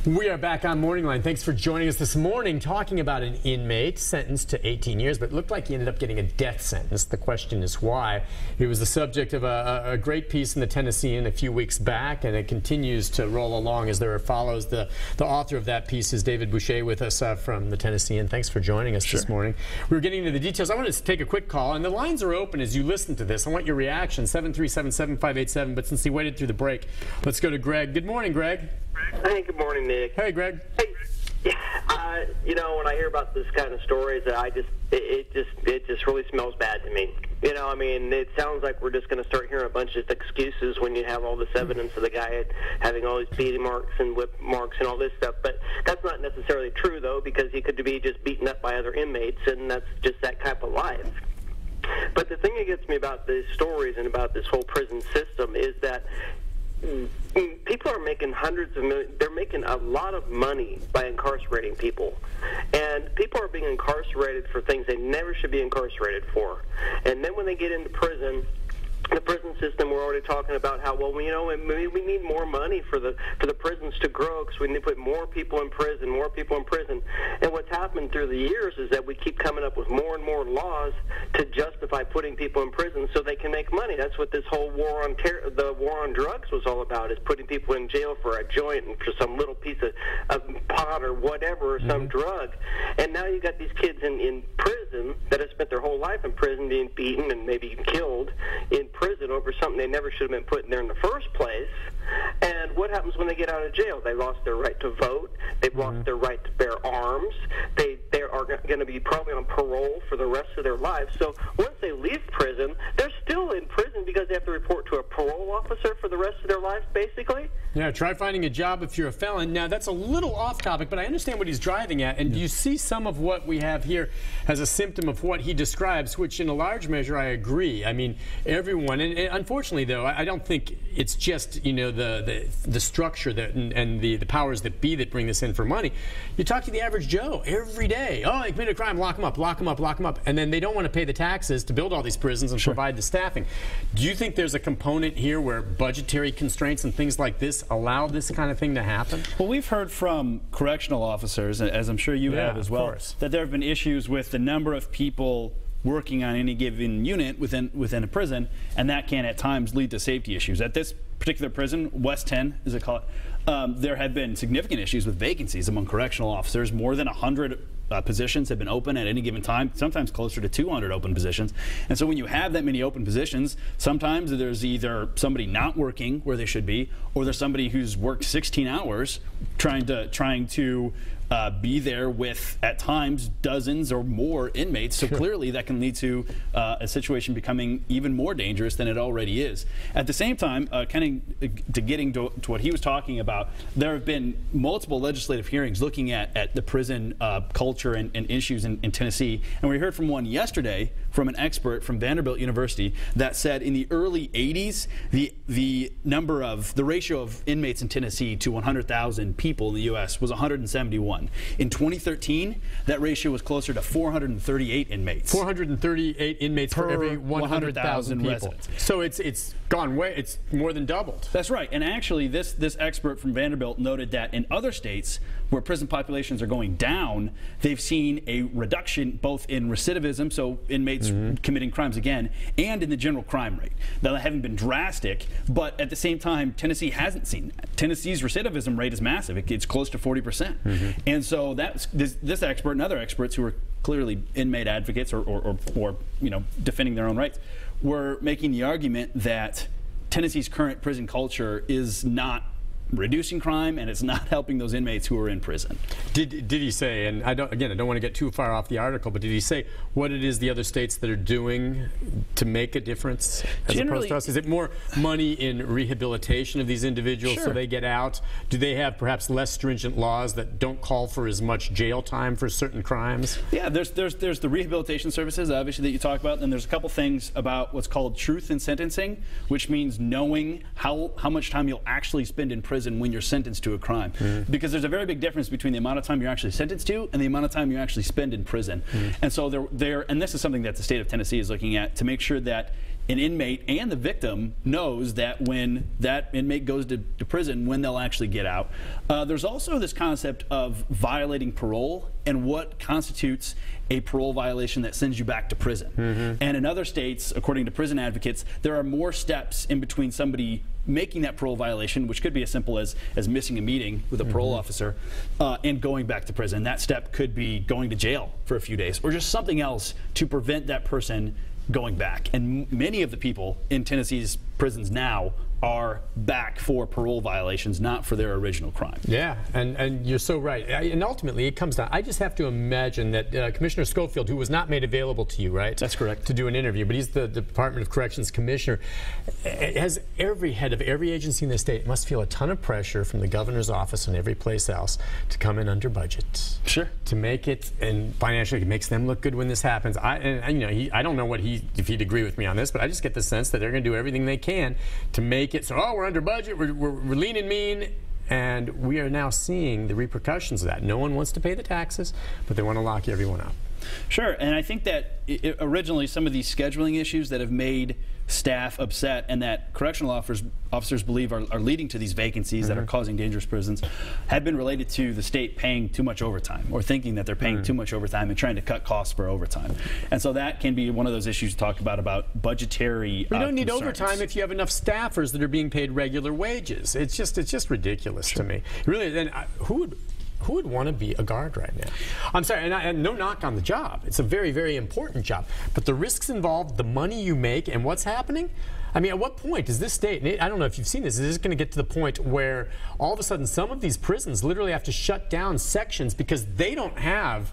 We are back on Morning Line. Thanks for joining us this morning, talking about an inmate sentenced to 18 years, but it looked like he ended up getting a death sentence. The question is why. It was the subject of a great piece in the Tennessean a few weeks back, and it continues to roll along as there follows. The author of that piece is David Boucher with us from the Tennessean. Thanks for joining us this morning. We were getting into the details. I wanted to take a quick call, and the lines are open as you listen to this. I want your reaction, 737-7587, but since he waited through the break, let's go to Greg. Good morning, Greg. Hey, good morning, Nick. Hey, Greg. Hey, you know, when I hear about this kind of stories, it just really smells bad to me. You know, I mean, it sounds like we're just going to start hearing a bunch of excuses when you have all this evidence of the guy having all these beating marks and whip marks and all this stuff. But that's not necessarily true, though, because he could be just beaten up by other inmates, and that's just that type of life. But the thing that gets me about these stories and about this whole prison system is that people are making hundreds of millions. They're making a lot of money by incarcerating people, and people are being incarcerated for things they never should be incarcerated for. And then when they get into prison, the prison system, we're already talking about how, well, you know, we need more money for the prisons to grow, because we need to put more people in prison, more people in prison. And what's happened through the years is that we keep coming up with more and more laws to justify putting people in prison so they can make money. That's what this whole war on drugs was all about, is putting people in jail for a joint and for some little piece of pot or whatever, or some drug. And now you got these kids in prison that have spent their whole life in prison, being beaten and maybe killed in prison over something they never should have been put in there in the first place. And what happens when they get out of jail? They lost their right to vote. They've lost their right to bear arms. They are going to be probably on parole for the rest of their lives. So once they leave prison, they're still in prison because they have to report to a parole officer for the rest of their life, basically. Yeah, try finding a job if you're a felon. Now, that's a little off topic, but I understand what he's driving at. And you see some of what we have here as a symptom of what he describes, which in a large measure I agree. I mean, everyone, and unfortunately, though, I don't think it's just, you know, the structure that and the powers that be that bring this in for money. You talk to the average Joe every day. Oh, they committed a crime, lock them up, lock them up, lock them up. And then they don't want to pay the taxes to build all these prisons and provide the staffing. Do you think there's a component here where budgetary constraints and things like this allow this kind of thing to happen? Well, we've heard from correctional officers, as I'm sure you have as well, that there have been issues with the number of people working on any given unit within a prison, and that can at times lead to safety issues. At this particular prison, West 10, as they call it, there have been significant issues with vacancies among correctional officers. More than 100 positions have been open at any given time, sometimes closer to 200 open positions. And so when you have that many open positions, sometimes there's either somebody not working where they should be, or there's somebody who's worked 16 hours trying to be there with, at times, dozens or more inmates. So clearly that can lead to a situation becoming even more dangerous than it already is. At the same time, getting to what he was talking about, there have been multiple legislative hearings looking at the prison culture and issues in Tennessee. And we heard from one yesterday from an expert from Vanderbilt University that said in the early 80s, the ratio of inmates in Tennessee to 100,000 people in the U.S. was 171. In 2013, that ratio was closer to 438 inmates. 438 inmates for every 100,000 people. Residents. So it's gone way. It's more than doubled. That's right. And actually, this expert from Vanderbilt noted that in other states where prison populations are going down, they've seen a reduction both in recidivism, so inmates committing crimes again, and in the general crime rate. Now, they haven't been drastic, but at the same time, Tennessee hasn't seen that. Tennessee's recidivism rate is massive. It's close to 40%. And so that's this expert and other experts who are clearly inmate advocates or you know, defending their own rights were making the argument that Tennessee's current prison culture is not reducing crime, and it's not helping those inmates who are in prison. Did he say, and I don't want to get too far off the article, but did he say what it is the other states that are doing to make a difference as opposed to us? Is it more money in rehabilitation of these individuals so they get out? Do they have perhaps less stringent laws that don't call for as much jail time for certain crimes? Yeah, there's the rehabilitation services, obviously, that you talk about, and there's a couple things about what's called truth in sentencing, which means knowing how much time you'll actually spend in prison when you're sentenced to a crime. Because there's a very big difference between the amount of time you're actually sentenced to and the amount of time you actually spend in prison. And so and this is something that the state of Tennessee is looking at to make sure that an inmate and the victim knows that when that inmate goes to prison, when they'll actually get out. There's also this concept of violating parole and what constitutes a parole violation that sends you back to prison. And in other states, according to prison advocates, there are more steps in between somebody making that parole violation, which could be as simple as missing a meeting with a parole officer, and going back to prison. That step could be going to jail for a few days or just something else to prevent that person going back. And many of the people in Tennessee's prisons now are back for parole violations, not for their original crime. Yeah, and you're so right. And ultimately, it comes down, I just have to imagine that Commissioner Schofield, who was not made available to you, right? That's correct. To do an interview, but he's the Department of Corrections Commissioner, as every head of every agency in the state must feel a ton of pressure from the governor's office and every place else to come in under budget. Sure. To make it, and financially, it makes them look good when this happens. I don't know if he'd agree with me on this, but I just get the sense that they're going to do everything they can to make it so, we're under budget, we're lean and mean, and we are now seeing the repercussions of that. No one wants to pay the taxes, but they want to lock everyone up. Sure, and I think that originally some of these scheduling issues that have made staff upset and that correctional officers believe are leading to these vacancies that are causing dangerous prisons have been related to the state paying too much overtime or thinking that they're paying too much overtime and trying to cut costs for overtime. And so that can be one of those issues talked about budgetary We don't need concerns. overtime if you have enough staffers that are being paid regular wages. It's just ridiculous to me. Really, then who would want to be a guard right now? I'm sorry, and no knock on the job. It's a very, very important job. But the risks involved, the money you make, and what's happening? I mean, at what point is this state, and I don't know if you've seen this, is this going to get to the point where all of a sudden some of these prisons literally have to shut down sections because they don't have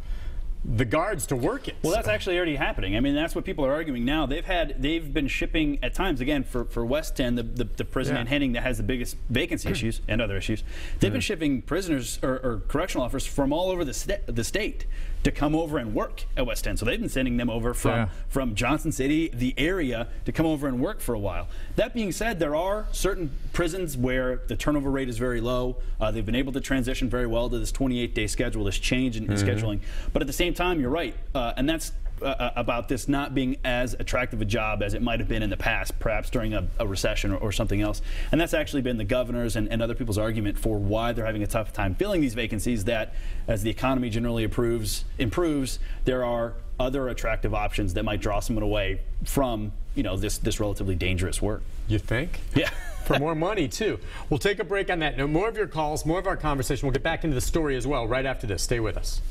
the guards to work it? Well, that's actually already happening. I mean, that's what people are arguing now. They've been shipping at times, again, for West 10, the prison in Henning that has the biggest vacancy issues and other issues. They've been shipping prisoners or correctional officers from all over the state to come over and work at West 10. So they've been sending them over from Johnson City, the area, to come over and work for a while. That being said, there are certain prisons where the turnover rate is very low. They've been able to transition very well to this 28-day schedule, this change in scheduling. But at the same time, you're right, and that's about this not being as attractive a job as it might have been in the past, perhaps during a recession or something else. And that's actually been the governor's and other people's argument for why they're having a tough time filling these vacancies, that as the economy generally improves, there are other attractive options that might draw someone away from, this relatively dangerous work. You think? Yeah. For more money, too. We'll take a break on that. No, more of your calls, more of our conversation. We'll get back into the story as well right after this. Stay with us.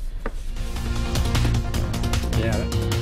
Yeah.